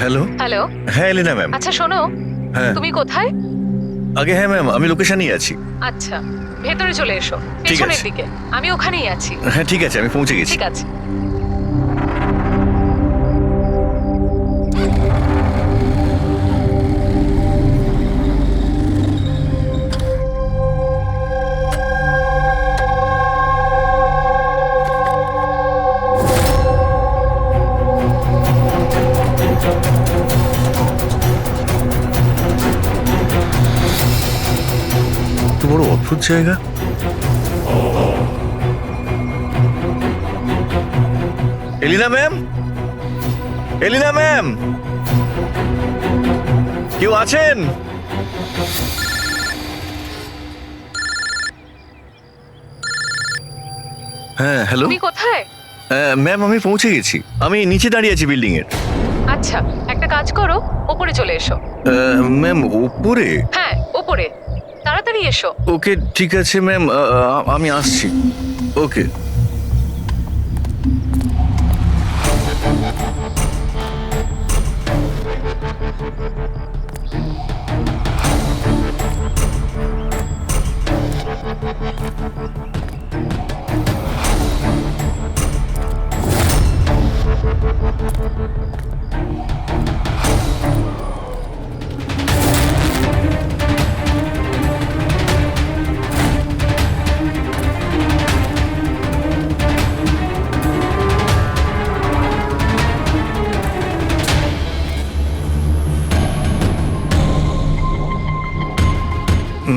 Hello. Hello. হ্যাঁ এলিনা ma'am. আচ্ছা শোনো, হ্যাঁ তুমি কোথায়? আগে হ্যাঁ ম্যাম, আমি লোকেশনেই আছি। আচ্ছা, ভেতরে চলে এসো, ঠিক পেছনের আছে। দিকে। আমি ওখানেই আছি। হ্যাঁ ঠিক আছে, আমি পৌঁছে গেছি। ঠিক আছে। এত বড় অদ্ভুত জায়গা। এলিনা ম্যাম, এলিনা ম্যাম, কেউ আছেন? হ্যাঁ হ্যালো। তুমি কোথায়? ম্যাম আমি পৌঁছে গেছি, আমি নিচে দাঁড়িয়ে আছি বিল্ডিং এর। আচ্ছা, একটা কাজ করো, ওপরে চলে এসো। ম্যাম উপরে? হ্যাঁ, ওপরে তাড়াতাড়ি এসো। ওকে ঠিক আছে ম্যাম, আমি আসছি। ওকে।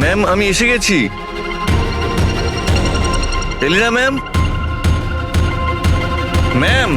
ম্যাম আমি এসে গেছি। Elina ma'am, ma'am.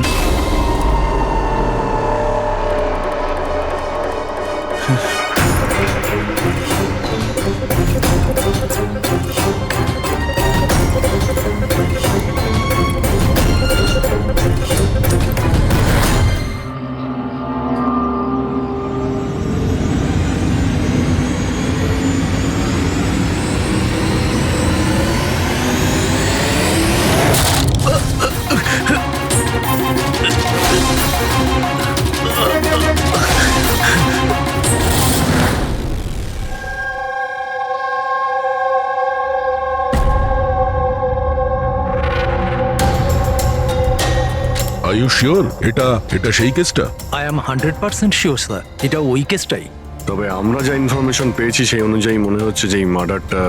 Are you sure এটা এটা সেই কেসটা? আই এম 100% শিওর স্যার, এটা ওই কেসটাই। তবে আমরা যা ইনফরমেশন পেয়েছি সেই অনুযায়ী মনে হচ্ছে যে এই মার্ডারটা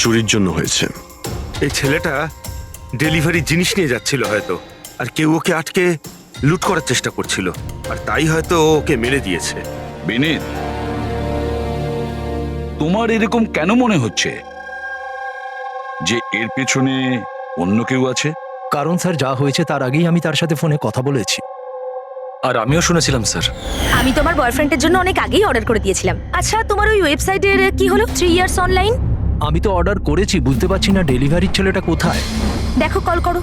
চুরির জন্য হয়েছে। এই ছেলেটা ডেলিভারি জিনিস নিয়ে যাচ্ছিল হয়তো, আর কেউ ওকে আটকে লুট করার চেষ্টা করছিল, আর তাই হয়তো ও ওকে মেরে দিয়েছে। বিনীত, তোমার এরকম কেন মনে হচ্ছে যে এর পেছনে অন্য কেউ আছে? কারণ স্যার যা হয়েছে তার আগেই আমি তার সাথে ফোনে কথা বলেছি। আর আমিও শুনেছিলাম স্যার। আমি তোমার বয়ফ্রেন্ডের জন্য অনেক আগেই অর্ডার করে দিয়েছিলাম। আচ্ছা, তোমার ওই ওয়েবসাইটের কি হলো? 3 ইয়ার্স অনলাইন। আমি তো অর্ডার করেছি, বুঝতে পারছি না ডেলিভারির ছেলেটা কোথায়। দেখো, কল করো।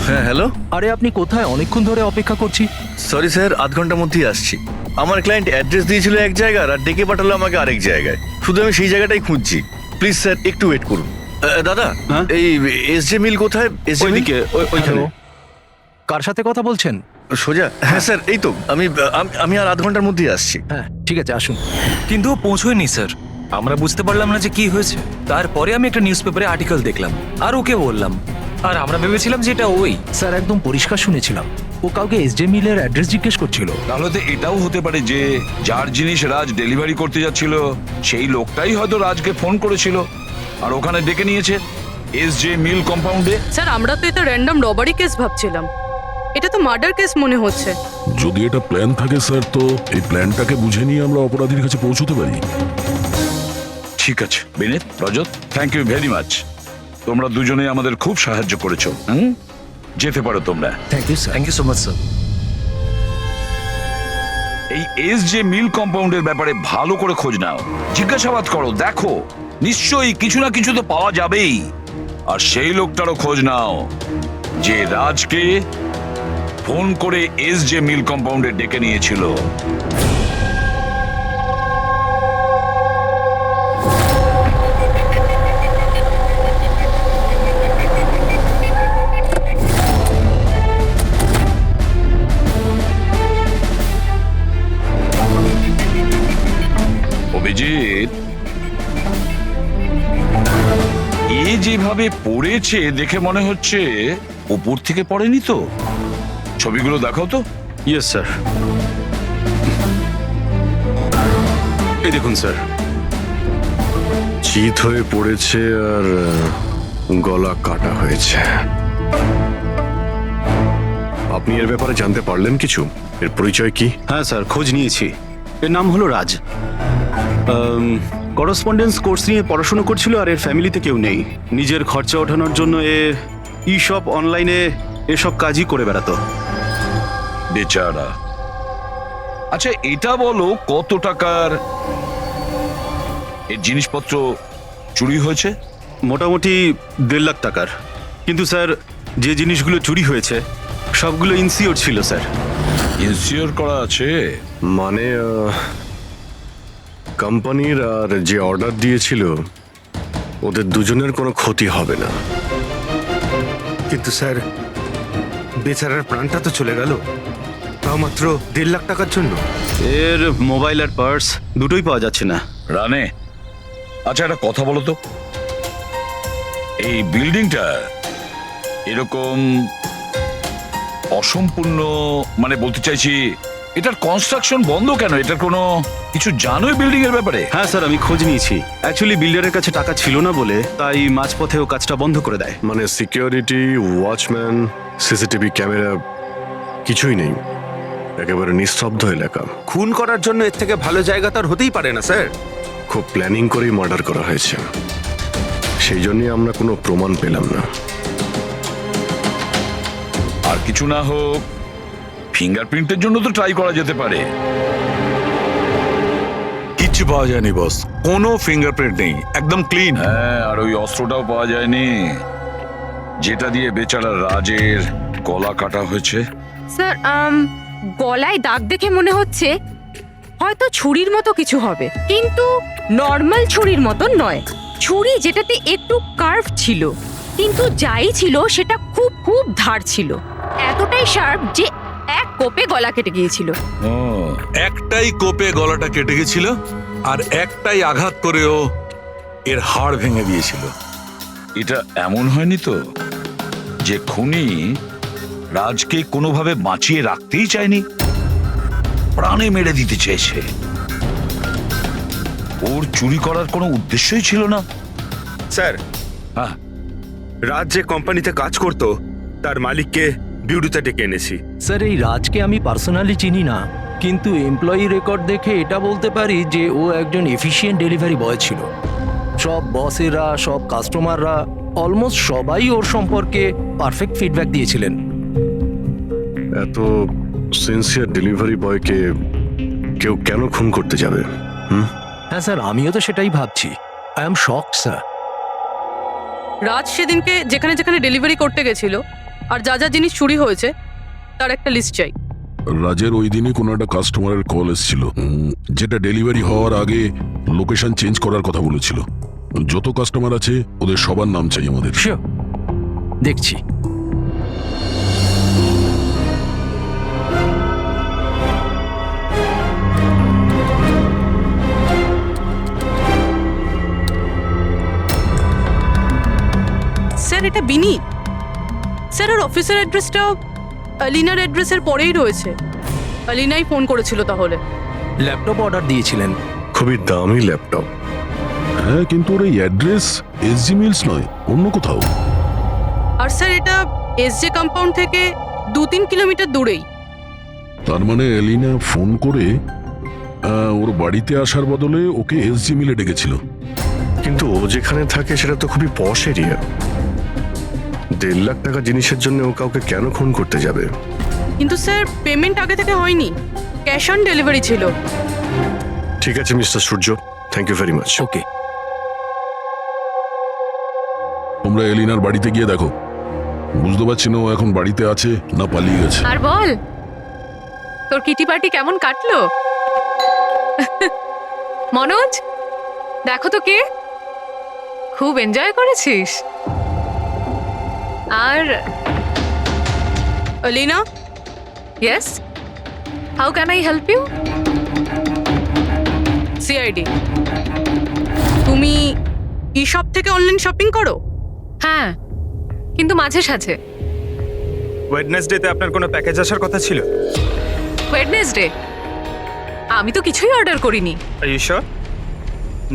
হ্যাঁ হ্যালো। আরে আপনি কোথায়? অনেকক্ষণ ধরে অপেক্ষা করছি। সরি স্যার, আধ ঘন্টার মধ্যেই আসছি। আমার ক্লায়েন্ট অ্যাড্রেস দিয়েছিল এক জায়গার, আর ডেকে পাঠালো আমাকে আরেক জায়গায়। শুধু আমি সেই জায়গাটাই খুঁজছি। প্লিজ স্যার একটু ওয়েট করুন। দাদা, এই এসজে মিল কোথায়? এসজে মিল ওইখানে। কার সাথে কথা বলছেন? সোজা? হ্যাঁ স্যার, এই তো আমি আর আধ ঘন্টার মধ্যেই আসছি। হ্যাঁ ঠিক আছে, আসুন। কিন্তু ও পৌঁছয়নি স্যার, আমরা বুঝতে পারলাম না যে কি হয়েছে। তারপরে আমি একটা নিউজ পেপারে আর্টিকেল দেখলাম, আর ওকে বললাম, আর আমরা ভেবেছিলাম যে এটা ওই। স্যার একদম পরিষ্কার শুনেছিলাম, ও কাউকে এসজে মিলের অ্যাড্রেস জিজ্ঞেস করছিল। তাহলে তো এটাও হতে পারে যে যার জিনিস রাজ ডেলিভারি করতে যাচ্ছিল সেই লোকটাই হয়তো রাজকে ফোন করেছিল আর ওখানে ডেকে নিয়েছে এসজে মিল কম্পাউন্ডে। স্যার আমরা তো এটা র্যান্ডম রবারি কেস ভাবছিলাম, এটা তো মার্ডার কেস মনে হচ্ছে। যদি এটা প্ল্যান থাকে স্যার, তো এই প্ল্যানটাকে বুঝে নিয়ে আমরা অপরাধীর কাছে পৌঁছতে পারি। ঠিক আছে Binit, Rajat, thank you very much. তোমরা দুজনেই আমাদের খুব সাহায্য করেছো। যেতে পারো তোমরা। Thank you sir. Thank you so much sir. এই এসজে মিল কম্পাউন্ডের ব্যাপারে ভালো করে খোঁজ নাও, জিজ্ঞাসাবাদ করো, দেখো নিশ্চয়ই কিছু না কিছু তো পাওয়া যাবেই। আর সেই লোকটারও খোঁজ নাও যে রাজকে ফোন করে এসজে মিল কম্পাউন্ডে ডেকে নিয়েছিল। যেভাবে পড়েছে দেখে মনে হচ্ছে উপর থেকে পড়েনি তো। ছবিগুলো দেখাও তো। Yes sir. এই দেখুন স্যার, চিত হয়ে পড়েছে আর গলা কাটা হয়েছে। আপনি এর ব্যাপারে জানতে পারলেন কিছু? এর পরিচয় কি? হ্যাঁ স্যার, খোঁজ নিয়েছি। এর নাম হলো রাজ। করসপন্ডেন্স কোর্স নিয়ে পড়াশোনা করছিল আর এর ফ্যামিলিতে কেউ নেই। নিজের খরচা ওঠানোর জন্য ই শপ অনলাইনে এসব কাজই করে বেড়াতো। বেচারা। আচ্ছা এটা বলো কত টাকার এর জিনিসপত্র চুরি হয়েছে? মোটামুটি 1.5 লাখ টাকার। কিন্তু স্যার, যে জিনিসগুলো চুরি হয়েছে সবগুলো ইনসিওর ছিল স্যার। ইনসিওর করা আছে? মানে কোম্পানির আর যে অর্ডার দিয়েছিল ওদের দুজনের কোনো ক্ষতি হবে না। কিন্তু স্যার, বেচারার প্রাণটা তো চলে গেল, তাও মাত্র 1.5 লাখ টাকার জন্য। এর মোবাইল আর পার্স দুটোই পাওয়া যাচ্ছে না। রানে, আচ্ছা একটা কথা বলো তো, এই বিল্ডিংটা এরকম অসম্পূর্ণ, মানে বলতে চাইছি এটার কনস্ট্রাকশন বন্ধ কেন? এটার কোনো কিছু জানোই বিল্ডিং এর ব্যাপারে? হ্যাঁ স্যার, আমি খোঁজ নিয়েছি। অ্যাকচুয়ালি বিল্ডারের কাছে টাকা ছিল না বলে তাই মাঝপথে ও কাজটা বন্ধ করে দেয়। মানে সিকিউরিটি, ওয়াচম্যান, সিসিটিভি ক্যামেরা কিছুই নেই। একেবারে নিস্তব্ধ এলাকা। খুন করার জন্য এর থেকে ভালো জায়গা তো আর হতেই পারে না স্যার। খুব প্ল্যানিং করেই মার্ডার করা হয়েছে, সেই জন্যই আমরা কোনো প্রমাণ পেলাম না। আর কিছু না হোক ফিঙ্গারপ্রিন্টের জন্য তো ট্রাই করা যেতে পারে। কিচ্ছু পাওয়া যায়নি বস, কোনো ফিঙ্গারপ্রিন্ট নেই, একদম ক্লিন। হ্যাঁ, আর ওই অস্ত্রটাও পাওয়া যায়নি যেটা দিয়ে বেচারা রাজের গলা কাটা হয়েছে। স্যার, গলায় দাগ দেখে মনে হচ্ছে হয়তো ছুরির মতো কিছু হবে, কিন্তু নর্মাল ছুরির মতো নয়। ছুরি যেটাতে একটু কার্ভ ছিল, কিন্তু যাই ছিল সেটা খুব খুব ধার ছিল, এতটাই শার্প যে এক কোপে গলা কেটে গিয়েছিল। একটাই কোপে গলাটা কেটে গেছিল আর একটাই আঘাত করেও এর হাড় ভেঙে দিয়েছিল। এটা এমন হয়নি তো যে খুনি রাজকে কোনোভাবে বাঁচিয়ে রাখতেই চায়নি, প্রাণে মেরে দিতে চেয়েছে? ওর চুরি করার কোনো উদ্দেশ্যই ছিল না। স্যার, হ্যাঁ, রাজ যে কোম্পানিতে কাজ করতো তার মালিককে বিউটিতে ডেকে এনেছি। স্যার, এই রাজকে আমি পার্সোনালি চিনি না, কিন্তু এমপ্লয়ি রেকর্ড দেখে এটা বলতে পারি যে ও একজন এফিশিয়েন্ট ডেলিভারি বয় ছিল। সব বসেরা, সব কাস্টমাররা, অলমোস্ট সবাই ওর সম্পর্কে পারফেক্ট ফিডব্যাক দিয়েছিলেন। এত সিনসিয়ার ডেলিভারি বয়কে কেউ কেন খুন করতে যাবে? হ্যাঁ স্যার, আমিও তো সেটাই ভাবছি। I am shocked sir. Raj সেদিনকে যেখানে যেখানে ডেলিভারি করতে গেছিল আর যা যা জিনিস চুরি হয়েছে তার একটা লিস্ট চাই। রাজের ওই দিনই কোনো একটা কাস্টমারের কল এসেছিল, যেটা ডেলিভারি হওয়ার আগে লোকেশন চেঞ্জ করার কথা বলেছিল। যত কাস্টমার আছে ওদের সবার নাম চাই আমাদের। শিওর, দেখছি। স্যার, এটা বিনি। স্যার, ওর অফিসের অ্যাড্রেসটা আলিনার অ্যাড্রেসের পরেই রয়েছে। আলিনাই ফোন করেছিল তাহলে। ল্যাপটপ অর্ডার দিয়েছিলেন। খুবই দামি ল্যাপটপ। হ্যাঁ, কিন্তু ওর এই অ্যাড্রেস এসজি মিলস নয়, অন্য কোথাও। আর স্যার, এটা এসজে কম্পাউন্ড থেকে 2-3 কিলোমিটার দূরেই। তার মানে এলিনা ফোন করে ওর বাড়িতে আসার বদলে ওকে এসজি মিলে ডেকেছিল। কিন্তু ও যেখানে থাকে সেটা তো খুবই পশ এরিয়া। 1.5 লাখ টাকা জিনিসের জন্য ও কাউকে কেন খুন করতে যাবে? কিন্তু স্যার, পেমেন্ট আগে থেকে হয়নি, ক্যাশ অন ডেলিভারি ছিল। ঠিক আছে mister Surya, thank you very much. Okay, তোমরা এলিনার বাড়িতে গিয়ে দেখো। বুঝতে পারছি না ও এখন বাড়িতে আছে না পালিয়ে গেছে। আর বল, তোর কিটি পার্টি কেমন কাটলো? মনোজ, দেখো তো কে, খুব এনজয় করেছিস। আর Alina, yes, how can I help you? CID, তুমি ই শপ থেকে অনলাইন শপিং করো? হ্যাঁ, কিন্তু মাঝে সাঝে। ওয়েডনেসডেতে আপনার কোনো প্যাকেজ আসার কথা ছিল? ওয়েডনেসডে আমি তো কিছুই অর্ডার করিনি। আর ইউ শিওর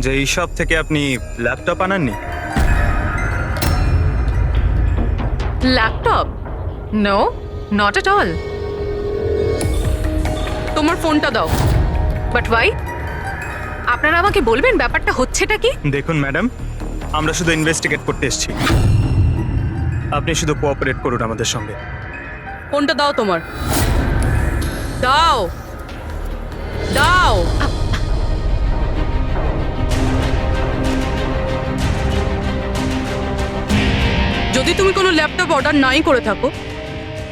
যে এই শপ থেকে আপনি ল্যাপটপ আনাননি? Laptop? No, not at all. তোমার ফোনটা দাও। But why? আপনারা আমাকে বলবেন ব্যাপারটা হচ্ছেটা কি? দেখুন ম্যাডাম, আমরা শুধু ইনভেস্টিগেট করতে এসেছি, আপনি শুধু কোঅপারেট করুন আমাদের সঙ্গে। ফোনটা দাও তোমার। দাও দাও। যদি তুমি কোনো ল্যাপটপ অর্ডার নাই করে থাকো,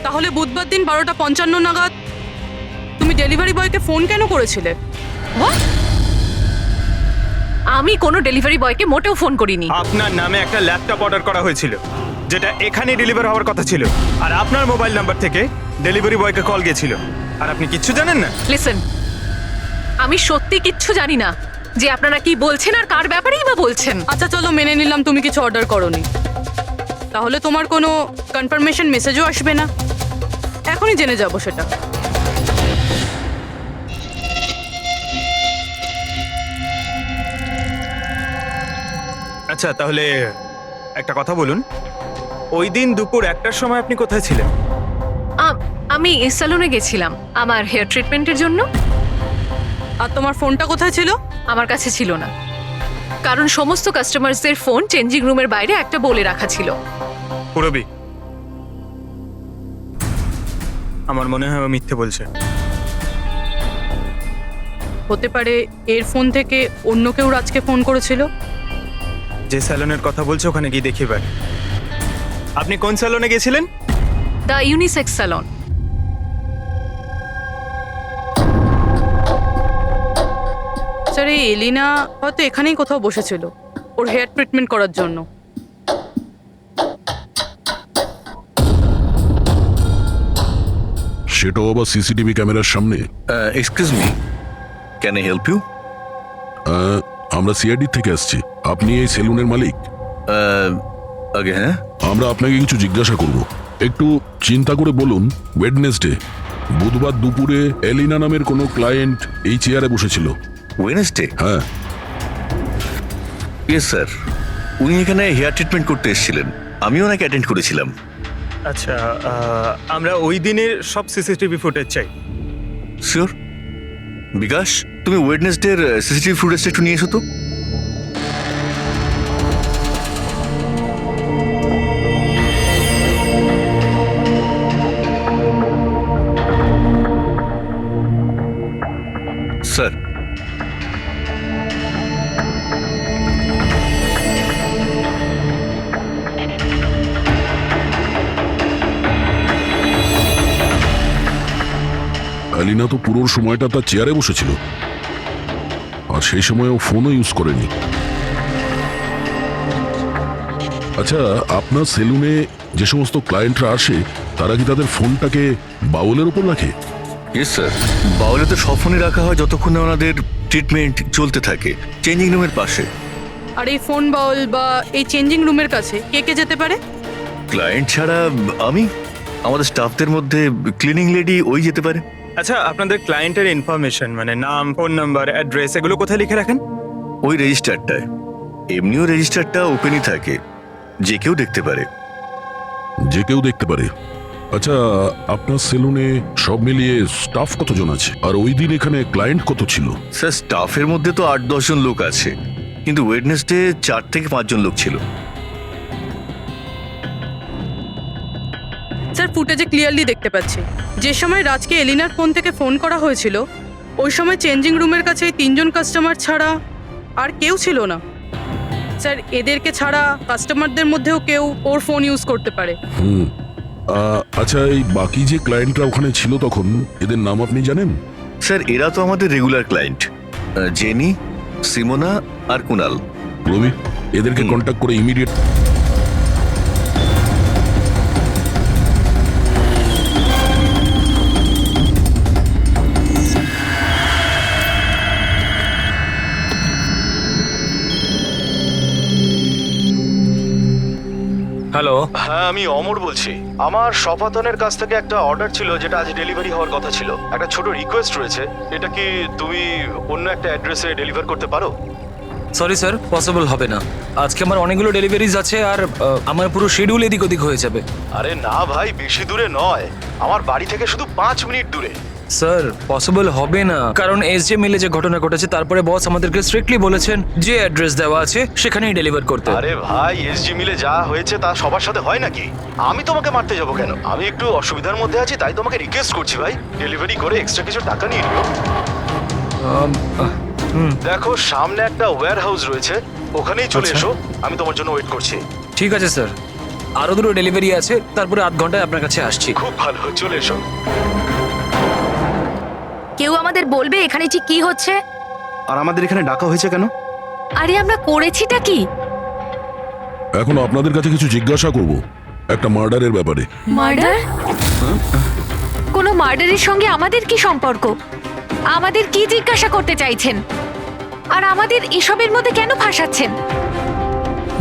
তাহলে বুধবার দিন 12:55 নাগাদ তুমি ডেলিভারি বয়কে ফোন কেন করেছিলে? What? আমি কোনো ডেলিভারি বয়কে মোটেও ফোন করিনি। আপনার নামে একটা ল্যাপটপ অর্ডার করা হয়েছিল, যেটা এখানে ডেলিভার হওয়ার কথা ছিল, আর আপনার মোবাইল নাম্বার থেকে ডেলিভারি বয়কে কল গিয়েছিল, আর আপনি কিচ্ছু জানেন না। লিসেন, আমি সত্যি কিচ্ছু জানি না যে আপনারা কি বলছেন আর কার ব্যাপারেই বা বলছেন। আচ্ছা চলো, মেনে নিলাম তুমি কিছু অর্ডার করোনি, তাহলে তোমার কোনো কনফার্মেশন মেসেজও আসবে না। এখনই জেনে যাবো সেটা। আচ্ছা তাহলে একটা কথা বলুন, ওই দিন দুপুর 1টার সময় আপনি কোথায় ছিলেন? আমি সেলুনে গেছিলাম আমার হেয়ার ট্রিটমেন্টের জন্য। আর তোমার ফোনটা কোথায় ছিল? আমার কাছে ছিল না, কারণ সমস্ত কাস্টমারসদের ফোন চেঞ্জিং রুমের বাইরে একটা বলে রাখা ছিল। পুরবি, আমার মনে হয় ও মিথ্যে বলছে। হতে পারে এর ফোন থেকে অন্য কেউ রাজকে ফোন করেছিল। যে স্যালনের কথা বলছে ওখানে গিয়ে দেখি এবার। আপনি কোন স্যালনে গেছিলেন? The unisex salon. স্যার, এই এলিনা হয়তো এখানেই কোথাও বসেছিল ওর হেয়ার ট্রিটমেন্ট করার জন্য। সেটাও আবার সিসিটিভি ক্যামেরার সামনে। Excuse me, can I help you? আমরা সিআইডি থেকে আসছি। আপনি এই সেলুনের মালিক? আগে হ্যাঁ। আমরা আপনাকে কিছু জিজ্ঞাসা করব। একটু চিন্তা করে বলুন, ওয়েডনেসডে বুধবার দুপুরে এলিনা নামের কোনো ক্লায়েন্ট এই চেয়ারে বসেছিল? ওয়েডনেসডে? হ্যাঁ। ইয়েস স্যার, উনি এখানে হেয়ার ট্রিটমেন্ট করতে এসেছিলেন, আমিও ওনাকে অ্যাটেন্ড করেছিলাম। আচ্ছা, আমরা ওই দিনের সব সিসিটিভি ফুটেজ চাই। শিওর। বিকাশ, তুমি ওয়েডনেসডের সিসিটিভি ফুটেজটা একটু নিয়ে এসো তো। স্যার, এলিনা তো পুরো সময়টা তার চেয়ারে বসেছিল, আর সেই সময় ও ফোনও ইউজ করেনি। আচ্ছা, আপনার সেলুনে যে সমস্ত ক্লায়েন্টরা আসে তারা কি তাদের ফোনটাকে বাউলের উপর রাখে? ইয়েস স্যার, বাউলে তো সব ফোনই রাখা হয় যতক্ষণ না ওনাদের ট্রিটমেন্ট চলতে থাকে, চেঞ্জিং রুমের পাশে। আর এই ফোন বাউল বা এই চেঞ্জিং রুমের কাছে কে কে যেতে পারে? ক্লায়েন্ট ছাড়া আমি, আমাদের স্টাফদের মধ্যে ক্লিনিং লেডি ওই যেতে পারে। আচ্ছা, আপনাদের ক্লায়েন্টের ইনফরমেশন মানে নাম, ফোন নাম্বার, অ্যাড্রেস এগুলো কোথায় লিখে রাখেন? ওই রেজিস্টারটায়। এমনিও রেজিস্টারটা ওপেনই থাকে, যে কেউ দেখতে পারে। যে কেউ দেখতে পারে? আচ্ছা, আপনার সেলুনে সব মিলিয়ে স্টাফ কতজন আছে, আর ওই দিন এখানে ক্লায়েন্ট কত ছিল? স্যার, স্টাফের মধ্যে তো 8-10 জন লোক আছে, কিন্তু ওয়েডনেসডে 4 থেকে 5 জন লোক ছিল। স্যার, ফুটেজে ক্লিয়ারলি দেখতে পাচ্ছি যে সময় রাজকে এলিনার ফোন থেকে ফোন করা হয়েছিল ওই সময় চেঞ্জিং রুমের কাছে 3 জন কাস্টমার ছাড়া আর কেউ ছিল না। স্যার, এদেরকে ছাড়া কাস্টমারদের মধ্যেও কেউ ওর ফোন ইউজ করতে পারে। আচ্ছা, এই বাকি যে ক্লায়েন্টরা ওখানে ছিল তখন, এদের নাম আপনি জানেন? স্যার, এরা তো আমাদের রেগুলার ক্লায়েন্ট, জেনি, সিমোনা আর কুনাল। রবি, এদেরকে কন্ট্যাক্ট করে ইমিডিয়েট। হ্যালো। হ্যাঁ, আমি অমর বলছি। আমার শপাতনের কাছ থেকে একটা অর্ডার ছিল যেটা আজ ডেলিভারি হওয়ার কথা ছিল। একটা ছোট রিকোয়েস্ট রয়েছে, এটা কি তুমি অন্য একটা অ্যাড্রেসে ডেলিভার করতে পারো? সরি স্যার, পসিবল হবে না। আজকে আমার অনেকগুলো ডেলিভারিজ আছে আর আমার পুরো শিডিউল এদিক ওদিক হয়ে যাবে। আরে না ভাই, বেশি দূরে নয়, আমার বাড়ি থেকে শুধু 5 মিনিট দূরে। স্যার পসিবল হবে না, কারণ এসজে মিলে যে ঘটনা ঘটেছে তারপরে বস আমাদেরকে স্ট্রিক্টলি বলেছেন যে অ্যাড্রেস দেওয়া আছে সেখানেই ডেলিভার করতে। আরে ভাই, এসজি মিলে যা হয়েছে তা সবার সাথে হয় নাকি? আমি তোমাকে মারতে যাবো কেন? আমি একটু অসুবিধার মধ্যে আছি, তাই তোমাকে রিকোয়েস্ট করছি ভাই, ডেলিভারি করে এক্সট্রা কিছু টাকা নিয়ে নিও। দেখো, সামনে একটা ওয়্যার হাউস রয়েছে, ওখানেই চলে এসো, আমি তোমার জন্য ওয়েট করছি। ঠিক আছে স্যার, আরো দুটো ডেলিভারি আছে, তারপরে আধ ঘন্টায় আপনার কাছে আসছি। খুব ভালো, চলে এসো। কেউ আমাদের বলবে এখানে ঠিক কি হচ্ছে? আর আমাদের এখানে ডাকা হয়েছে কেন? আরে আমরা করেছিটা কি? এখন আপনাদের কাছে কিছু জিজ্ঞাসা করব একটা মার্ডারের ব্যাপারে। মার্ডার? কোনো মার্ডারের সঙ্গে আমাদের কি সম্পর্ক? আমাদের কি জিজ্ঞাসা করতে চাইছেন? আর আমাদের এসবের মধ্যে কেন ফাঁসাচ্ছেন?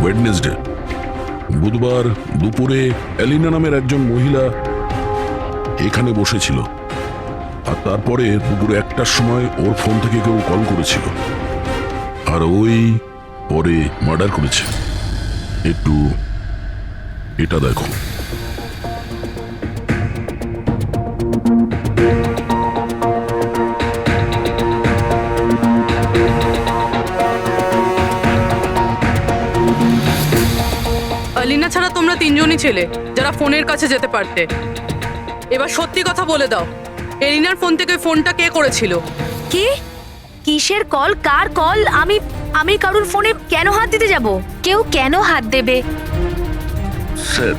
ওয়েডনেসডে বুধবার দুপুরে এলিনা নামের একজন মহিলা এখানে বসেছিল, আর তারপরে দুপুরে 1টার সময় ওর ফোন থেকে কেউ কল করেছিল, আর ওই পরে মার্ডার করেছে। একটু এটা দেখো। আলিনা ছাড়া তোমরা তিনজনই ছেলে যারা ফোনের কাছে যেতে পারতে। এবার সত্যি কথা বলে দাও, এলিনার ফোন থেকে ফোনটা কে করেছিল? কি? কিসের কল? কার কল? আমি কারুর ফোনে কেন হাত দিতে যাব? কেউ কেন হাত দেবে? স্যার,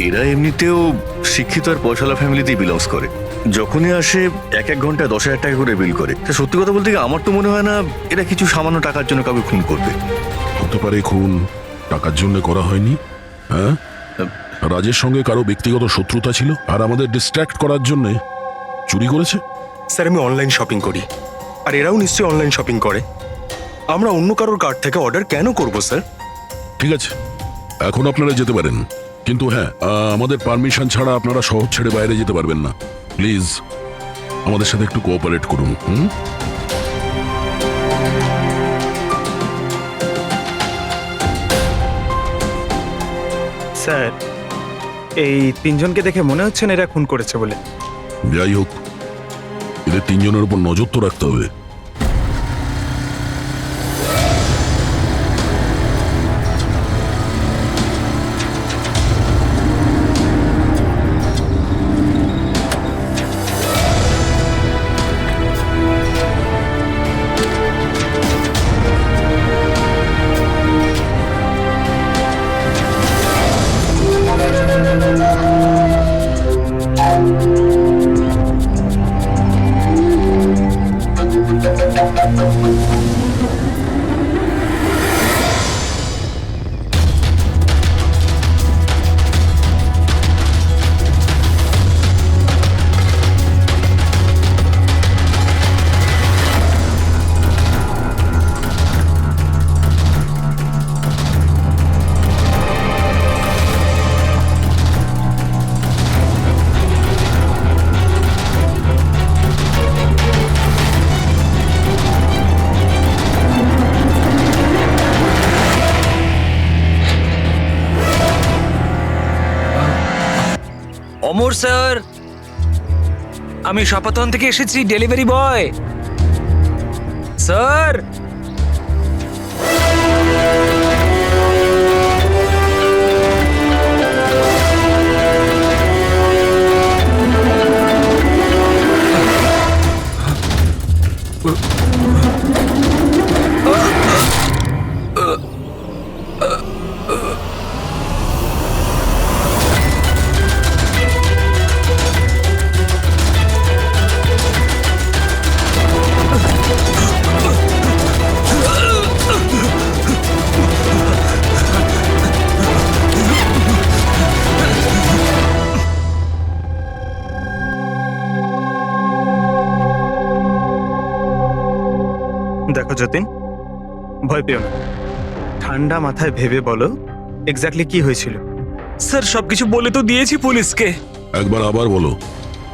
এরা এমনিতেও শিক্ষিত আর পয়সালা ফ্যামিলিতেই বিলংস করে। যখনই আসে 1 ঘন্টায় 10,000 টাকা করে বিল করে। তা সত্যি কথা বলতে কি, আমার তো মনে হয় না এরা কিছু সামান্য টাকার জন্য কাউকে খুন করবে। হতে পারে খুন টাকার জন্য করা হয়নি। হ্যাঁ, রাজের সঙ্গে কারো ব্যক্তিগত শত্রুতা ছিল আর আমাদের ডিস্ট্র্যাক্ট করার জন্য চুরি করেছে। স্যার, আমি অনলাইন শপিং করি, আর এরাও নিশ্চয়ই অনলাইন শপিং করে। আমরা অন্য কারোর কার্ড থেকে অর্ডার কেন করব স্যার? ঠিক আছে, এখন আপনারা যেতে পারেন, কিন্তু হ্যাঁ, আমাদের পারমিশন ছাড়া আপনারা শহর ছেড়ে বাইরে যেতে পারবেন না। প্লিজ আমাদের সাথে একটু কোঅপারেট করুন। স্যার, এই তিনজনকে দেখে মনে হচ্ছে না এরা খুন করেছে বলে। যাই হোক, এদের তিনজনের উপর নজর তো রাখতে হবে। অমর স্যার, আমি শপাতন থেকে এসেছি, ডেলিভারি বয় স্যার। দেখো যতীন, ভয় পেও না, ঠান্ডা মাথায় ভেবে বলো এক্স্যাক্টলি কি হয়েছিল? স্যার সবকিছু বলে তো দিয়েছি পুলিশকে। একবার আবার বলো,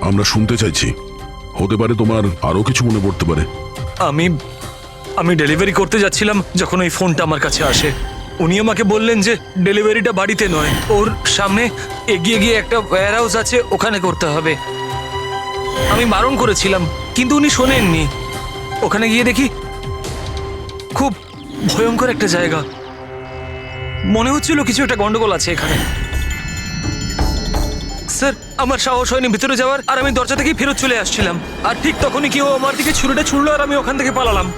আমরা শুনতে চাইছি। হতে পারে তোমার আরো কিছু মনে পড়তে পারে। আমি ডেলিভারি করতে যাচ্ছিলাম যখন ওই ফোনটা আমার কাছে আসে। উনি আমাকে বললেন যে ডেলিভারিটা বাড়িতে নয়, ওর সামনে এগিয়ে গিয়ে একটা ওয়্যার হাউস আছে, ওখানে করতে হবে। আমি বারণ করেছিলাম কিন্তু উনি শোনেননি। ওখানে গিয়ে দেখি খুব ভয়ঙ্কর একটা জায়গা। মনে হচ্ছিল কিছু একটা গন্ডগোল আছে এখানে। স্যার আমার সাহস হয়নি ভিতরে যাওয়ার, আর আমি দরজা থেকেই ফেরত চলে আসছিলাম। আর ঠিক তখনই কেউ আমার দিকে ছুরিটা ছুড়লো আর আমি ওখান থেকে পালালাম।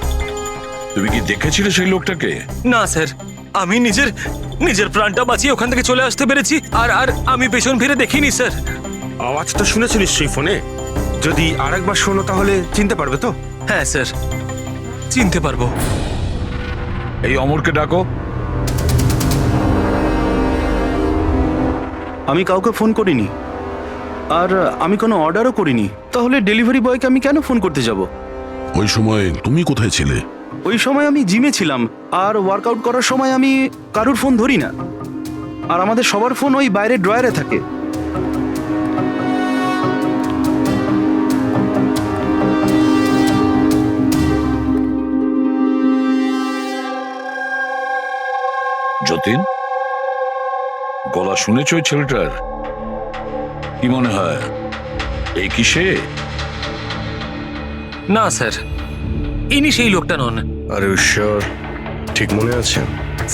তুমি কি দেখেছিলে সেই লোকটাকে? না স্যার, আমি নিজের প্রাণটা বাঁচিয়ে ওখান থেকে চলে আসতে পেরেছি। আর আমি পেছন ফিরে দেখিনি স্যার। আওয়াজ তো শুনেছো নিশ্চয়ই ফোনে। যদি আরেকবার শোনো তাহলে চিনতে পারবে তো? হ্যাঁ স্যার, চিনতে পারবো। এই অমরকে ডাকো। আমি কাউকে ফোন করিনি, আর আমি কোনো অর্ডারও করিনি। তাহলে ডেলিভারি বয়কে আমি কেন ফোন করতে যাব? ওই সময় তুমি কোথায় ছিলে? ওই সময় আমি জিমে ছিলাম, আর ওয়ার্কআউট করার সময় আমি কারুর ফোন ধরি না। আর আমাদের সবার ফোন ওই বাইরের ড্রয়ারে থাকে। যতীন, গলা শুনেছ ওই ছেলেটার? কি মনে হয় এই কি সে? না স্যার, ইনি সেই লোকটা নন। আরে ঈশ্বর, ঠিক মনে আছে?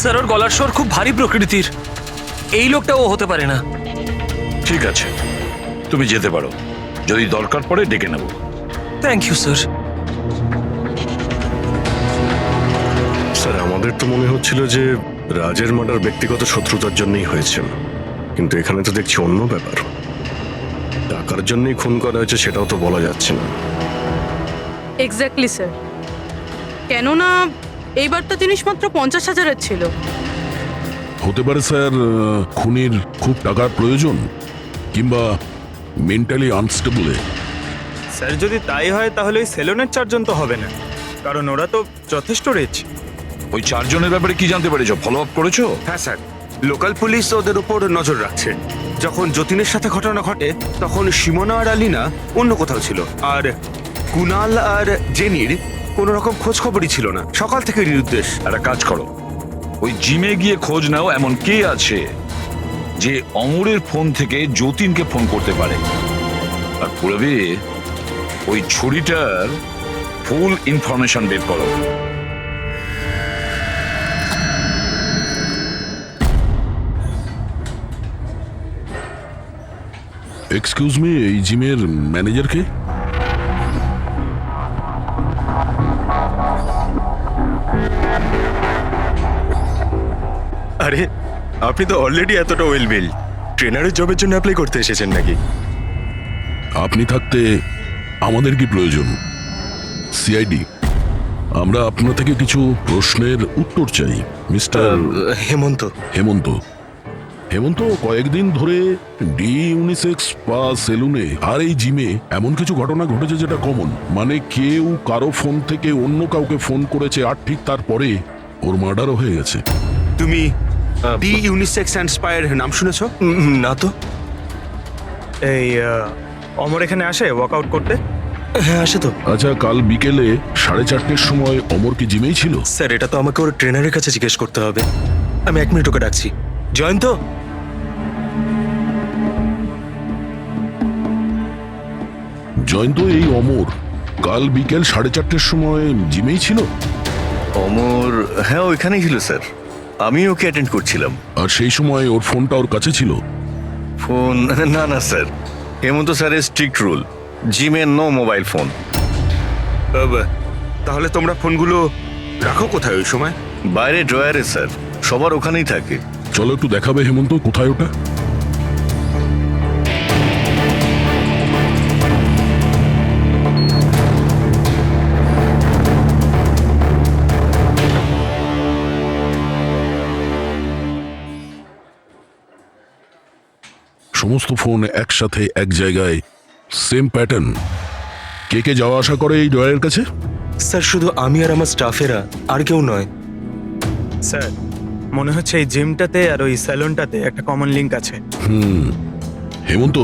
স্যার ওর গলার স্বর খুব ভারী প্রকৃতির। এই লোকটা ও হতে পারে না। ঠিক আছে, তুমি যেতে পারো। যদি দরকার পড়ে ডেকে নেব। Thank you sir. স্যার, আমাদের তো মনে হচ্ছিল যে রাজের মার্ডার ব্যক্তিগত শত্রুতার জন্যই হয়েছে, কিন্তু এখানে তো দেখছি অন্য ব্যাপার। টাকার জন্যই খুন করা হয়েছে সেটাও তো বলা যাচ্ছে না। এক্স্যাক্টলি স্যার, কেননা এইবারটা জিনিসমাত্র 50,000-এর ছিল। হতে পারে স্যার, খুনির খুব টাকার প্রয়োজন, কিংবা মেন্টালি আনস্টেবল। স্যার যদি তাই হয় তাহলে ওই সেলুনের 4 জন তো হবে না, কারণ ওরা তো যথেষ্ট রিচ। ওই 4 জনের ব্যাপারে কি জানতে পেরেছো? ফলো আপ করেছো? হ্যাঁ স্যার, লোকাল পুলিশ ওদের উপর নজর রাখছে। যখন যতীনের সাথে ঘটনা ঘটে তখন সিমোনা আর আলিনা অন্য কোথাও ছিল, আর কুনাল আর জেনির কোনো রকম খোঁজ খবরই ছিল না। সকাল থেকে নিরুদ্দেশ। একটা কাজ করো, ওই জিমে গিয়ে খোঁজ নাও এমন কে আছে যে অমরের ফোন থেকে যতীনকে ফোন করতে পারে। আর পুরবে ওই ছুরিটার ফুল ইনফরমেশন বের করো। এক্সকিউজ মি, এই জিমের ম্যানেজার কে? আরে আপনি তো অলরেডি এতটা ওয়েল বিল্ড, ট্রেনারের জবের জন্য অ্যাপ্লাই করতে এসেছেন নাকি? আপনি থাকতে আমাদের কি প্রয়োজন? সিআইডি, আমরা আপনার থেকে কিছু প্রশ্নের উত্তর চাই। মিস্টার হেমন্ত। হেমন্ত, কয়েকদিন ধরে ডি ইউনিসেক্স স্পা সেলুনে আর এই জিমে এমন কিছু ঘটনা ঘটেছে যেটা কমন। মানে কেউ কারো ফোন থেকে অন্য কাউকে ফোন করেছে, আর ঠিক তারপরে ওর মার্ডারও হয়ে গেছে। তুমি ডি ইউনিসেক্স অ্যান্ড স্পায়ার নাম শুনেছো? না তো। এই অমর এখানে আসে ওয়ার্কআউট করতে? হ্যাঁ আসে তো। আচ্ছা, কাল বিকেলে 4:30টার সময় অমর কি জিমেই ছিল? স্যার এটা তো আমাকে ওর ট্রেনারের কাছে জিজ্ঞেস করতে হবে। আমি 1 মিনিট ওকে ডাকছি। জয়ন্ত, জয়ন্ত, এই অমর কাল বিকেল 4:30টার সময় জিমেই ছিল? অমর, হ্যাঁ ওইখানেই ছিল স্যার, আমি ওকে অ্যাটেন্ড করছিলাম। আর সেই সময় ওর ফোনটা ওর কাছে ছিল? ফোন না না স্যার, হেমন্ত স্যারের স্ট্রিক্ট রুল, জিমে নো মোবাইল ফোন। তাহলে তোমরা ফোনগুলো রাখো কোথায় ওই সময়? বাইরে ড্রয়ারে স্যার, সবার ওখানেই থাকে। চলো একটু দেখাবে হেমন্ত, কোথায় ওটা? সমস্ত ফোন একসাথে এক জায়গায়, সেম প্যাটার্ন। কে কে যাওয়া আসা করে এই ড্রয়ারের কাছে? স্যার শুধু আমি আর আমার স্টাফেরা, আর কেউ নয়। স্যার মনে হচ্ছে এই জিমটাতে আর ওই স্যালুনটাতে একটা কমন লিংক আছে। হেমন্ত,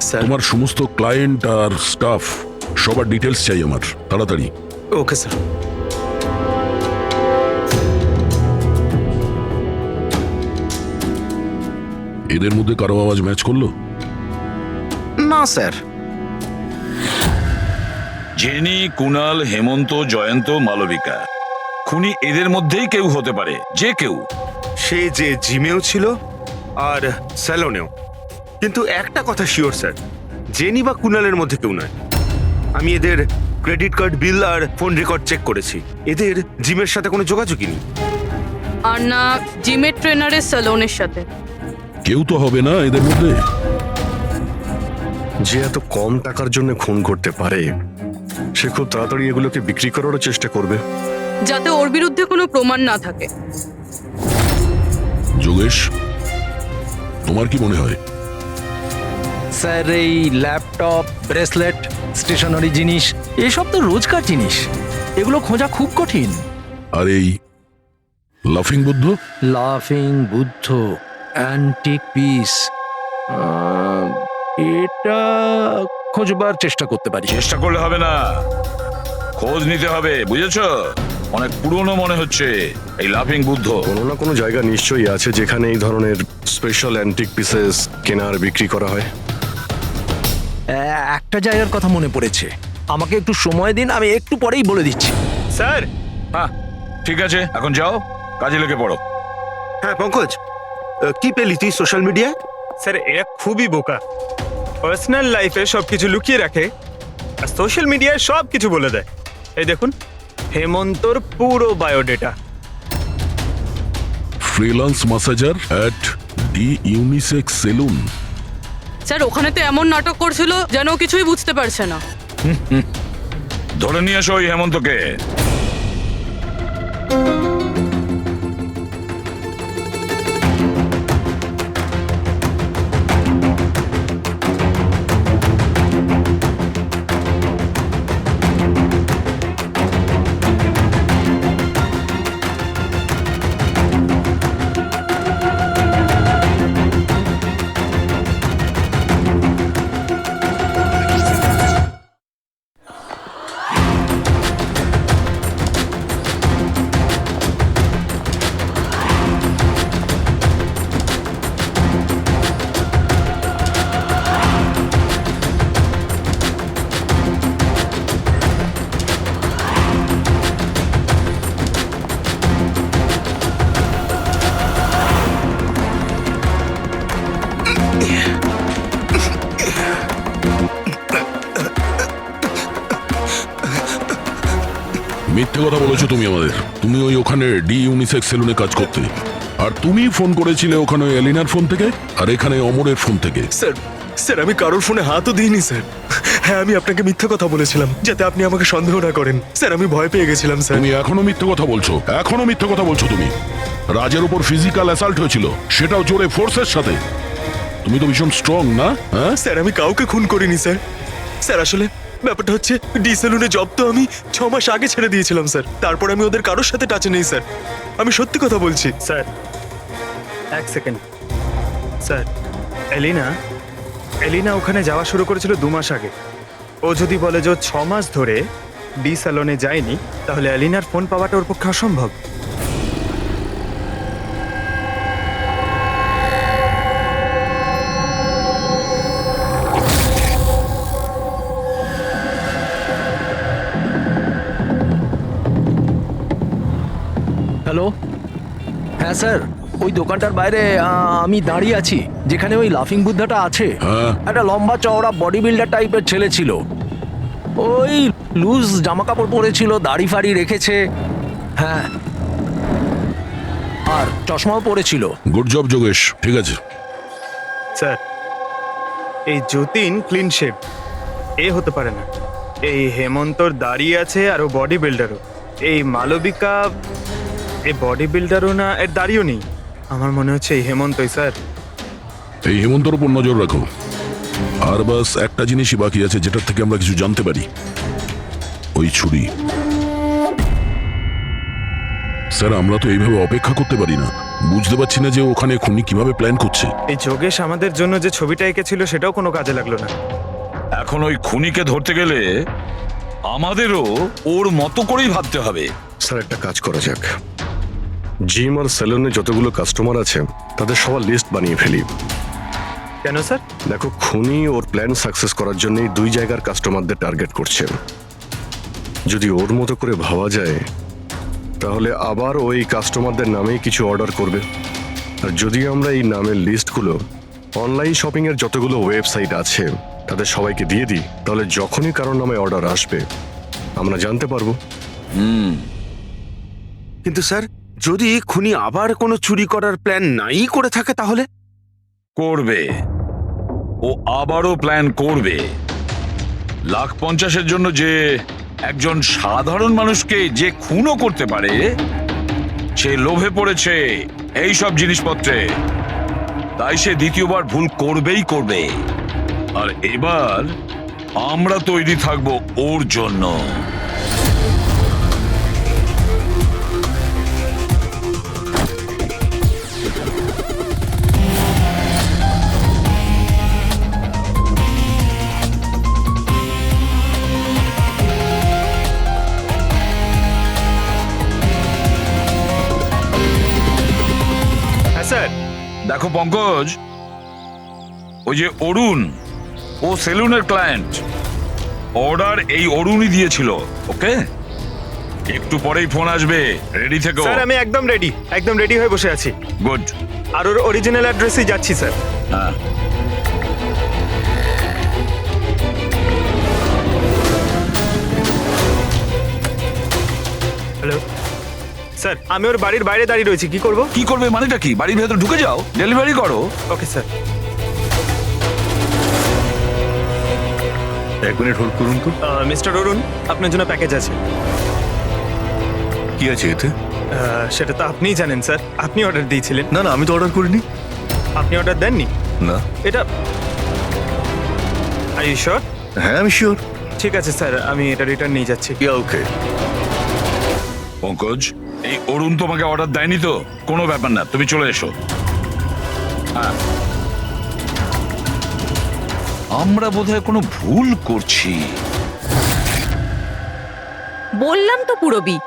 স্যার। তোমার সমস্ত ক্লায়েন্ট আর স্টাফ সবার ডিটেলস চাই আমার, তাড়াতাড়ি। Okay sir. এদের মধ্যে কারো আওয়াজ ম্যাচ করলো? না স্যার। জেনি, কুনাল, হেমন্ত, জয়ন্ত, মালবিকা, খুনি এদের মধ্যেই কেউ হতে পারে, যে কেউ। সে যে জিমেও ছিল আর স্যালনেও। কিন্তু একটা কথা শিওর স্যার, জেনি বা কুনালের মধ্যে কেউ নয়। আমি এদের ক্রেডিট কার্ড, বিল আর ফোন রেকর্ড চেক করেছি। এদের জিমের সাথে কোনো যোগাযোগই নেই। আর না জিমের ট্রেনারের স্যালনের সাথে। কেউ তো হবে না এদের মধ্যে। যে এত কম টাকার জন্য খুন করতে পারে, সে খুব তাড়াতাড়ি এগুলোকে বিক্রি করারও চেষ্টা করবে, যাতে ওর বিরুদ্ধে কোনো প্রমাণ না থাকে। যোগেশ, তোমার কি মনে হয়? স্যার, এই ল্যাপটপ, ব্রেসলেট, স্টেশনারি জিনিস, এসব তো রোজকার জিনিস, এগুলো খোঁজা খুব কঠিন। আর এই লাফিং বুদ্ধ? লাফিং বুদ্ধ, অ্যান্টিক পিস, এটা খোঁজবার চেষ্টা করতে পারি। চেষ্টা করলে হবে না, খোঁজ নিতে হবে, বুঝেছো? অনেক পুরনো মনে হচ্ছে এই লাফিং বুদ্ধ। কোনো না কোনো জায়গা নিশ্চয়ই আছে যেখানে এই ধরনের স্পেশাল অ্যান্টিক পিসেস কেনা আর বিক্রি করা হয়। একটা জায়গার কথা মনে পড়েছে, আমাকে একটু সময় দিন, আমি একটু পরেই বলে দিচ্ছি। স্যার। হ্যাঁ ঠিক আছে, এখন যাও, কাজে লেগে পড়ো। হ্যাঁ পঙ্কজ, কি পেলি তুই সোশ্যাল মিডিয়ায়? স্যার, এরা খুবই বোকা। পার্সোনাল লাইফে সবকিছু লুকিয়ে রাখে আর সোশ্যাল মিডিয়ায় সব কিছু বলে দেয়। এই দেখুন, হেমন্তর পুরো biodata. Freelance masseur at the unisex salon. Sir, ওখানে তো এমন নাটক করছিল যেন ও কিছুই বুঝতে পারছে না। ধরে নিয়ে এসো ওই হেমন্তকে। মিথ্যে কথা বলেছো তুমি আমাদের। তুমি ওই ওখানে ডি ইউনিসেক্স সেলুনে কাজ করতে, আর তুমি ফোন করেছিলে ওখানে ওই এলিনার ফোন থেকে আর এখানে অমরের ফোন থেকে। স্যার, স্যার আমি কারোর ফোনে হাতও দিইনি স্যার। হ্যাঁ, আমি আপনাকে মিথ্যে কথা বলেছিলাম যাতে আপনি আমাকে সন্দেহ না করেন। স্যার, আমি ভয় পেয়ে গেছিলাম স্যার। তুমি এখনো মিথ্যে কথা বলছো, এখনো মিথ্যে কথা বলছো তুমি। রাজের উপর ফিজিক্যাল অ্যাসাল্ট হয়েছিল, সেটাও জোরে ফোর্সের সাথে। তুমি তো ভীষণ স্ট্রং, না? হ্যাঁ স্যার, আমি কাউকে খুন করিনি স্যার। স্যার, আসলে ব্যাপারটা হচ্ছে ডি সেলুনে জব তো আমি 6 মাস আগে ছেড়ে দিয়েছিলাম স্যার। তারপর আমি ওদের কারোর সাথে টাচে নেই স্যার। আমি সত্যি কথা বলছি স্যার। এক সেকেন্ড স্যার, এলিনা ওখানে যাওয়া শুরু করেছিল 2 মাস আগে। ও যদি বলে যে ও 6 মাস ধরে ডি স্যালনে যায়নি, তাহলে এলিনার ফোন পাওয়াটা ওর পক্ষে অসম্ভব। হ্যালো, হ্যাঁ স্যার, ওই দোকানটার বাইরে আমি দাঁড়িয়ে আছি, যেখানে ওই লাফিং বুদ্ধাটা আছে। একটা লম্বা চওড়া বডি বিল্ডার টাইপের ছেলে ছিল, ওই লুজ জামা কাপড় পরেছিল, দাড়ি ফাড়ি রেখেছে, হ্যাঁ, আর চশমাও পরেছিল। গুড জব যোগেশ, ঠিক আছে। স্যার, এই যতীন ক্লিন শেভ, এ হতে পারে না। এই হেমন্তর দাঁড়িয়ে আছে আর ও বডি বিল্ডারও। এই মালবিকা এ বডি বিল্ডারও না, এর দাঁড়িয়েও নেই। আমার মনে হচ্ছে এই হেমন্তই স্যার। এই হেমন্তর উপর নজর রাখো। আর বাস একটা জিনিসই বাকি আছে যেটার থেকে আমরা কিছু জানতে পারি, ওই ছুরি। স্যার, আমরা তো এইভাবে অপেক্ষা করতে পারি না। বুঝতে পারছি না যে ওখানে খুনি কিভাবে প্ল্যান করছে। এই যোগেশ আমাদের জন্য যে ছবিটা এঁকেছিল সেটাও কোনো কাজে লাগলো না। এখন ওই খুনিকে ধরতে গেলে আমাদেরও ওর মতো করেই ভাবতে হবে। স্যার একটা কাজ করা যাক, জিম আর সেলুনে যতগুলো কাস্টমার আছে তাদের সবার লিস্ট বানিয়ে ফেলি। কেন স্যার? দেখো, খুনি ওর প্ল্যান সাকসেস করার জন্যই 2 জায়গার কাস্টমারদের টার্গেট করছে। যদি ওর মতো করে ভাবা যায় তাহলে আবার ওই কাস্টমারদের নামেই কিছু অর্ডার করবে। আর যদি আমরা এই নামের লিস্টগুলো অনলাইন শপিং এর যতগুলো ওয়েবসাইট আছে তাদের সবাইকে দিয়ে দিই, তাহলে যখনই কারোর নামে অর্ডার আসবে আমরা জানতে পারবো। কিন্তু স্যার, যদি খুনি আবার কোনো চুরি করার প্ল্যান নাই করে থাকে তাহলে? করবে, ও আবারও প্ল্যান করবে। 1,50,000-এর জন্য যে একজন সাধারণ মানুষকে যে খুনও করতে পারে, সে লোভে পড়েছে এই সব জিনিসপত্রে, তাই সে দ্বিতীয়বার ভুল করবেই করবে। আর এবার আমরা তৈরি থাকবো ওর জন্য। হ্যাঁ স্যার। দেখো পঙ্কজ, ওই যে অরুণ, ও সেলুনের ক্লায়েন্ট, অর্ডার এই অরুণই দিয়েছিল। ওকে, একটু পরেই ফোন আসবে, রেডি থেকো। স্যার আমি একদম রেডি হয়ে বসে আছি। গুড। আর ওর অরিজিনাল অ্যাড্রেসেই যাচ্ছি স্যার। হ্যাঁ, হ্যালো স্যার, আমি ওর বাড়ির বাইরে দাঁড়িয়ে রয়েছি, কি করব? কি করবে মানেটা কি? বাড়ির ভেতর ঢুকে যাও, ডেলিভারি করো। Okay sir. 1 মিনিট হোল্ড করুন তো। মিস্টার অরুণ, আপনার জন্য প্যাকেজ আছে। কি আছে এতে? সেটা তো আপনিই জানেন স্যার, আপনি অর্ডার দিয়েছিলেন। না না, আমি তো অর্ডার করিনি। আপনি অর্ডার দেননি? না। এটা আর ইউ শিওর? হ্যাঁ আমি শিওর। ঠিক আছে স্যার, আমি এটা রিটার্ন নিয়ে যাচ্ছি। ওকে। পঙ্কজ, এই অরুণ তোমাকে অর্ডার দেয়নি তো? কোনো ব্যাপার না, তুমি চলে এসো। হ্যাঁ, আমরা বোধহয় কোনো ভুল করছি। বললাম তো পুরবি,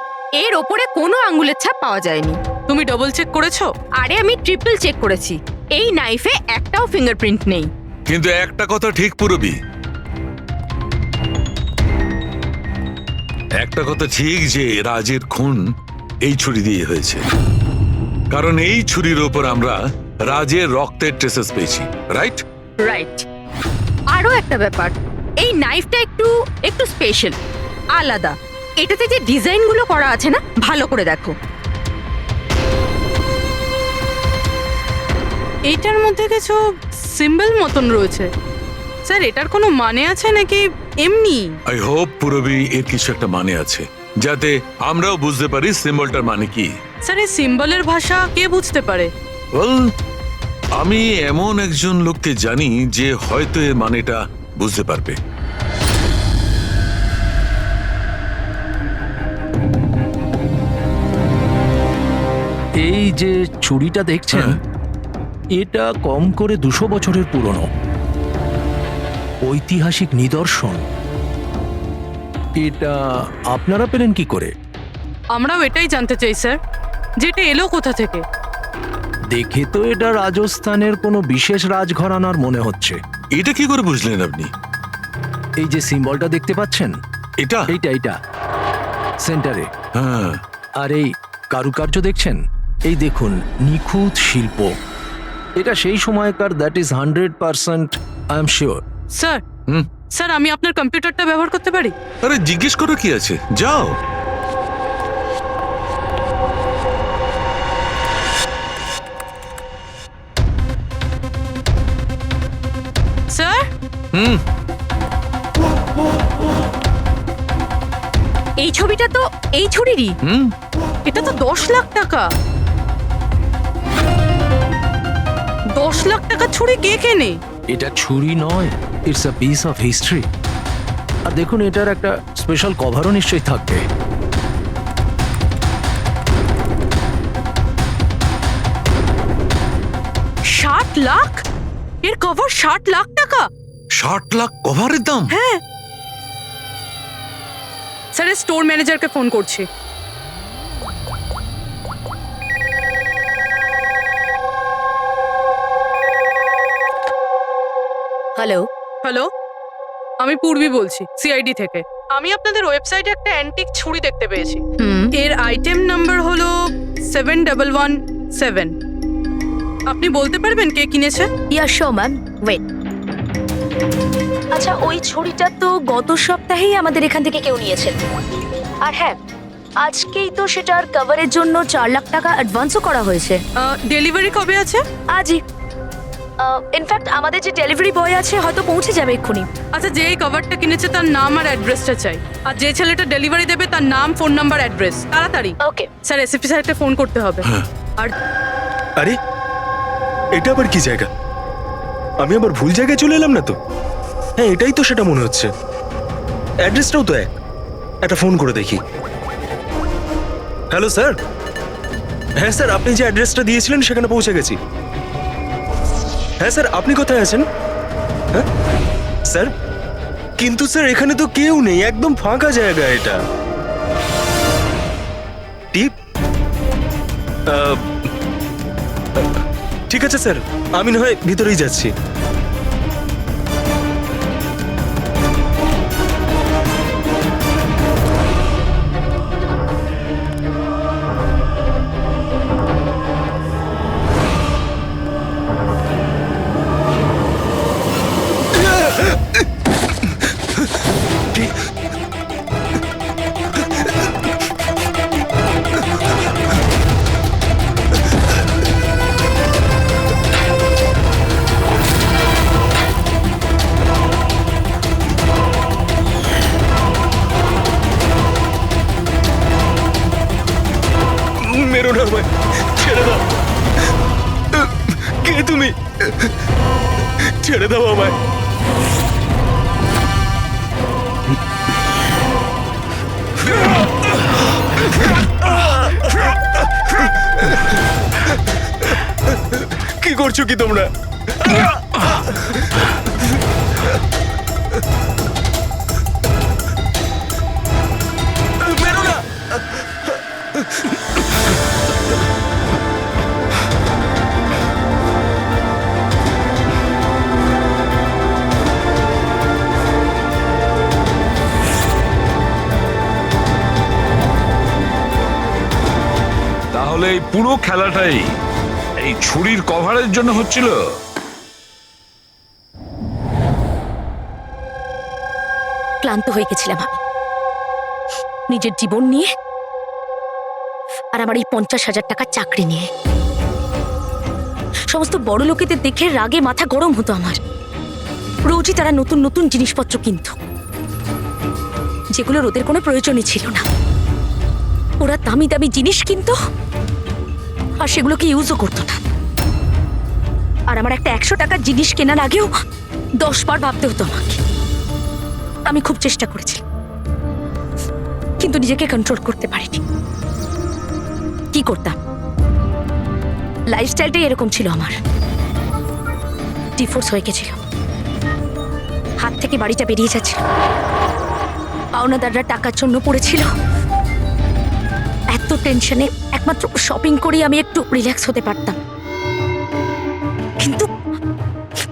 এর ওপরে কোনো আঙ্গুলের ছাপ পাওয়া যায়নি। তুমি ডবল চেক করেছো? আরে আমি ট্রিপল চেক করেছি, এই নাইফে একটাও ফিঙ্গারপ্রিন্ট নেই। কিন্তু একটা কথা ঠিক পুরবি, একটা কথা ঠিক যে রাজের খুন এই ছুরি দিয়ে হয়েছে, কারণ এই ছুরির ওপর আমরা রাজের রক্তের ট্রেসেস পেয়েছি। রাইট? রাইট। আরো একটা ব্যাপার, এই নাইফটা একটু স্পেশাল, আলাদা। এটাতে যে ডিজাইনগুলো করা আছে না, ভালো করে দেখো। এইটার মধ্যে কিছু সিম্বল মতন রয়েছে। স্যার, এটার কোনো মানে আছে নাকি এমনি? আই হোপ পুরবি এর কিছু একটা মানে আছে, যাতে আমরাও বুঝতে পারি সিম্বলটার মানে কি। স্যার, এই সিম্বলের ভাষা কে বুঝতে পারে? ওয়েল, আমি এমন একজন লোককে জানি যে হয়তো এর মানেটা বুঝতে পারবে। এই যে ছুরিটা দেখছেন, এটা কম করে 200 বছরের পুরনো ঐতিহাসিক নিদর্শন। এটা আপনারা পেলেন কি করে? আমরাও এটাই জানতে চাই স্যার, যেটা এলো কোথা থেকে। দেখে তো এটা রাজস্থানের কোনো বিশেষ রাজঘরানার মনে হচ্ছে। এটা কি করে বুঝলেন আপনি? এই যে সিম্বলটা দেখতে পাচ্ছেন, এটা এইটা সেন্টারে। হ্যাঁ। আর এই কারুকার্য দেখছেন, এই দেখুন, নিখুঁত শিল্প। এটা সেই সময়কার, that is 100%, I am sure. Sir, sir আমি আপনার কম্পিউটারটা ব্যবহার করতে পারি? আরে জিজ্ঞেস করো কি আছে, যাও। স্যার, এই ছবিটা তো এই ছুরিরই। এটা তো 10 লাখ টাকা। 10 লাখ টাকা ছুরি কে কেনে? এটা ছুরি নয়, it's a piece of history. আর দেখুন, এটার একটা স্পেশাল কভারও নিশ্চয়ই থাকবে। লাখ? এর কভার 60 লাখ টাকা? 60 লাখ কভারের দাম? হ্যাঁ স্যার, স্টোর ম্যানেজারকে ফোন করছি। হ্যালো, হ্যালো, আমি পূর্বী বলছি সিআইডি থেকে। আমি আপনাদের ওয়েবসাইটে একটা অ্যান্টিক ছুরি দেখতে পেয়েছি। এর আইটেম নাম্বার হলো 7117। আপনি বলতে পারবেন কে কিনেছে? ইয়া শো ম্যাম, ওয়েট। আচ্ছা, ওই ছুরিটা তো গত সপ্তাহেই আমাদের এখান থেকে কেউ নিয়েছে। আর হ্যাঁ, আজকেই তো সেটার কভারের জন্য 4 লাখ টাকা অ্যাডভান্সও করা হয়েছে। ডেলিভারি কবে আছে? আজই। ইনফ্যাক্ট আমাদের যে ডেলিভারি বয় আছে হয়তো পৌঁছে যাবে এক্ষুনি। আচ্ছা, যে এই কভারটা কিনেছে তার নাম আর অ্যাড্রেসটা চাই। আর যে ছেলেটা ডেলিভারি দেবে তার নাম, ফোন নাম্বার, অ্যাড্রেস। তাড়াতাড়ি। ওকে স্যার, এসএসপি স্যারকে ফোন করতে হবে। আর আরে এটা আবার কি জায়গা? আমি আবার ভুল জায়গায় চলে এলাম না তো? হ্যাঁ, এটাই তো সেটা মনে হচ্ছে। অ্যাড্রেসটাও তো এক। একটা ফোন করে দেখি। Hello sir. হ্যাঁ স্যার, আপনি যে অ্যাড্রেসটা দিয়েছিলেন সেখানে পৌঁছে গেছি। হ্যাঁ স্যার, আপনি কোথায় আছেন? হ্যাঁ স্যার, কিন্তু স্যার এখানে তো কেউ নেই, একদম ফাঁকা জায়গা এটা। টিপ ঠিক আছে স্যার, আমি না হয় ভিতরেই যাচ্ছি। মেরো না আমায়, ছেড়ে দাও। কে তুমি? ছেড়ে দাও আমায়। কি করছো কি তোমরা? মেরো না। তাহলে এই পুরো খেলাটাই এই ছুরির কভারের জন্য হচ্ছিল? ক্লান্ত হয়ে গেছিলাম আমি নিজের জীবন নিয়ে আর আমার এই 50,000 টাকার চাকরি নিয়ে। সমস্ত বড় লোকেদের দেখে রাগে মাথা গরম হতো আমার। রোজই তারা নতুন নতুন জিনিসপত্র কিনত, যেগুলোর ওদের কোনো প্রয়োজনই ছিল না। ওরা দামি দামি জিনিস কিনতো আর সেগুলোকে ইউজও করতো না। আর আমার একটা 100 টাকার জিনিস কেনার আগেও 10 বার ভাবতে হতো আমাকে। আমি খুব চেষ্টা করেছি, কিন্তু নিজেকে কন্ট্রোল করতে পারিনি। কি করতাম? লাইফস্টাইলটাই এরকম ছিল আমার। ডিভোর্স হয়ে গেছিল, হাত থেকে বাড়িটা বেরিয়ে যাচ্ছিল, পাওনাদাররা টাকার জন্য পড়েছিল। এত টেনশনে একমাত্র শপিং করেই আমি একটু রিল্যাক্স হতে পারতাম, কিন্তু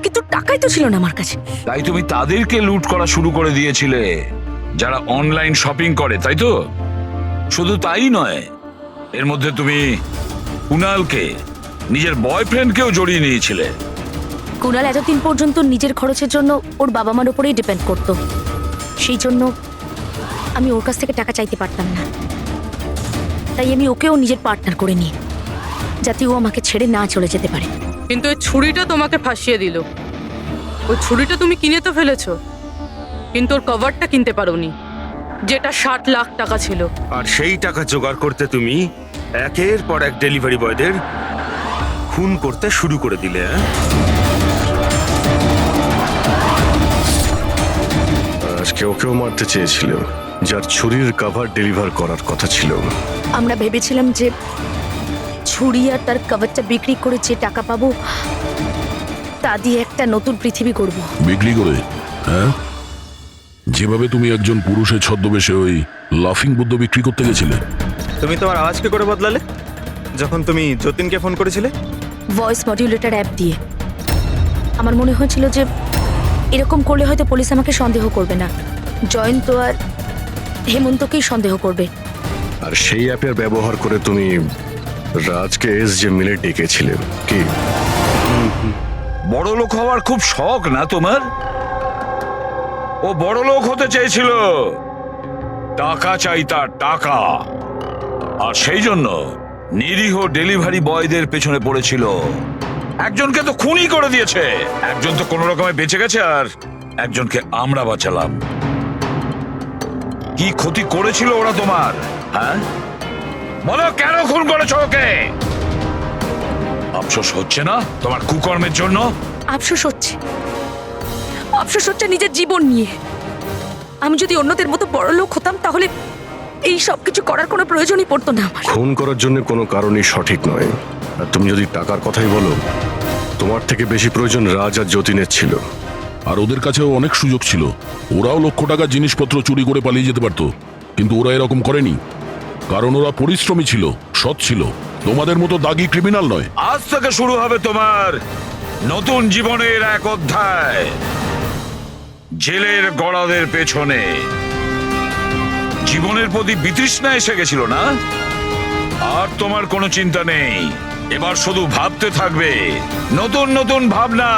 কিন্তু টাকাই তো ছিল না আমার কাছে। তাই তুমি তাদেরকে লুট করা শুরু করে দিয়েছিলে যারা অনলাইন শপিং করে, তাই তো? শুধু তাই নয়, এর মধ্যে তুমি কুনালকে, নিজের বয়ফ্রেন্ডকেও জড়িয়ে নিয়েছিলে। কুনাল এতদিন পর্যন্ত নিজের খরচের জন্য ওর বাবা মার উপরেই ডিপেন্ড করতো, সেই জন্য আমি ওর কাছ থেকে টাকা চাইতে পারতাম না। তাই আমি ওকেও নিজের পার্টনার করে নিই, যাতে ও আমাকে ছেড়ে না চলে যেতে পারে। কিন্তু ওই ছুরিটা তোমাকে ফাঁসিয়ে দিল। ওই ছুরিটা তুমি কিনে তো ফেলেছো, কিন্তু ওর কভারটা কিনতে পারোনি, যেটা 60 লাখ টাকা ছিল। আর সেই টাকা জোগাড় করতে তুমি একের পর এক ডেলিভারি বয়দের খুন করতে শুরু করে দিলে। আজকে ওকেও মারতে চেয়েছিল, যার ছুরির কভার ডেলিভার করার কথা ছিল। আমরা ভেবেছিলাম যে ছুরি আর তার কভারটা বিক্রি করে যে টাকা পাবো তা দিয়ে একটা নতুন পৃথিবী করব। বিক্রি করে? হ্যাঁ, যেভাবে তুমি একজন পুরুষের ছদ্মবেশে ওই লাফিং বুদ্ধ বিক্রি করতে গেছিলে। তুমি তোমার আওয়াজ কি করে বদলালে যখন তুমি যতীনকে ফোন করেছিলে? ভয়েস মডিউলেটর অ্যাপ দিয়ে। আমার মনে হয়েছিল যে এরকম করলে হয়তো পুলিশ আমাকে সন্দেহ করবে না, জয়ন্ত আর হেমন্তকেই সন্দেহ করবে। আর সেই অ্যাপের ব্যবহার করে তুমি রাজকে এসজে মিলে ডেকেছিলে কি? বড় লোক হওয়ার খুব শখ না তোমার? ও বড় লোক হতে চেয়েছিল, টাকা চাই তার, টাকা। আর সেই জন্য নিরীহ ডেলিভারি বয়দের পেছনে পড়েছিল। একজনকে তো খুনই করে দিয়েছে, একজন তো কোনো রকমে বেঁচে গেছে, আর একজনকে আমরা বাঁচালাম। কি ক্ষতি করেছিল ওরা তোমার? হ্যাঁ বলো, কেন খুন করেছো ওকে? আফসোস হচ্ছে না তোমার কুকর্মের জন্য? আফসোস হচ্ছে, আফসোস হচ্ছে নিজের জীবন নিয়ে। আমি যদি অন্যদের মতো বড় লোক হতাম তাহলে এই সব কিছু করার কোনো প্রয়োজনই পড়তো না আমার। খুন করার জন্য কোনো কারণই সঠিক নয়। আর তুমি যদি টাকার কথাই বলো, তোমার থেকে বেশি প্রয়োজন রাজ আর যতীনের ছিল। আর ওদের কাছেও অনেক সুযোগ ছিল, ওরাও লক্ষ টাকার জিনিসপত্র চুরি করে পালিয়ে যেতে পারতো, কিন্তু ওরা এরকম করেনি, কারণ ওরা পরিশ্রমী ছিল, সৎ ছিল, তোমাদের মতো দাগি ক্রিমিনাল নয়। আজ থেকে শুরু হবে তোমার নতুন জীবনের এক অধ্যায়, জেলের গড়াদের পেছনে। জীবনের প্রতি বিতৃষ্ণা এসে গেছিল না? আর তোমার কোনো চিন্তা নেই, এবার শুধু ভাবতে থাকবে নতুন নতুন ভাবনা,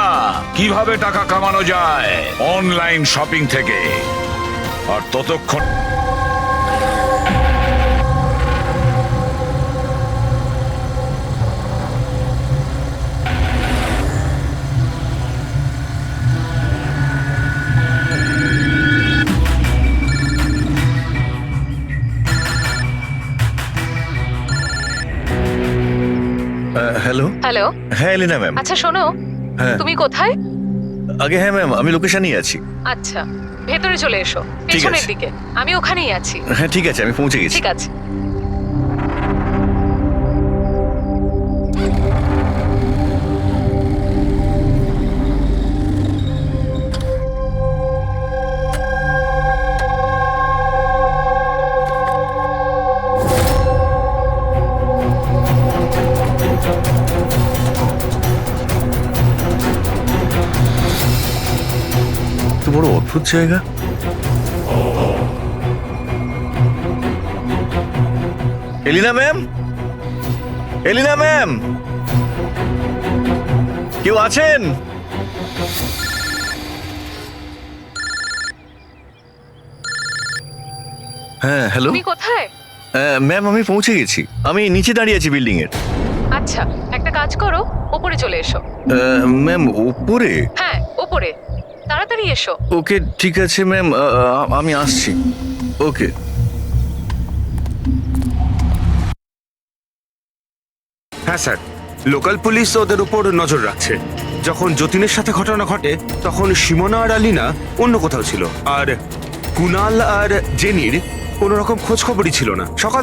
কিভাবে টাকা কামানো যায় অনলাইন শপিং থেকে। আর ততক্ষণ হ্যালো। হ্যালো। হ্যাঁ এলিনা ম্যাম। আচ্ছা শোনো, হ্যাঁ তুমি কোথায়? আগে হ্যাঁ ম্যাম, আমি লোকেশনই আছি। আচ্ছা ভেতরে চলে এসো, পেছনের দিকে। আমি ওখানেই আছি। হ্যাঁ ঠিক আছে, আমি পৌঁছে গেছি। ঠিক আছে। তো বড় অদ্ভুত জায়গা। এলিনা ম্যাম, এলিনা ম্যাম, কেউ আছেন? হ্যাঁ হ্যালো। তুমি কোথায়? ম্যাম আমি পৌঁছে গেছি, আমি নিচে দাঁড়িয়ে আছি বিল্ডিং এর। আচ্ছা একটা কাজ করো, ওপরে চলে এসো। ম্যাম উপরে? হ্যাঁ ওপরে, তাড়াতাড়ি এসো। ওকে ঠিক আছে ম্যাম, আমি আসছি। ওকে। হ্যাঁ স্যার, লোকাল পুলিশ ওদের উপর নজর রাখছে। যখন যতীনের সাথে ঘটনা ঘটে তখন সিমোনা আর আলিনা অন্য কোথাও ছিল, আর কুনাল আর জেনির কোনো রকম খোঁজ খবরই ছিল না। সকাল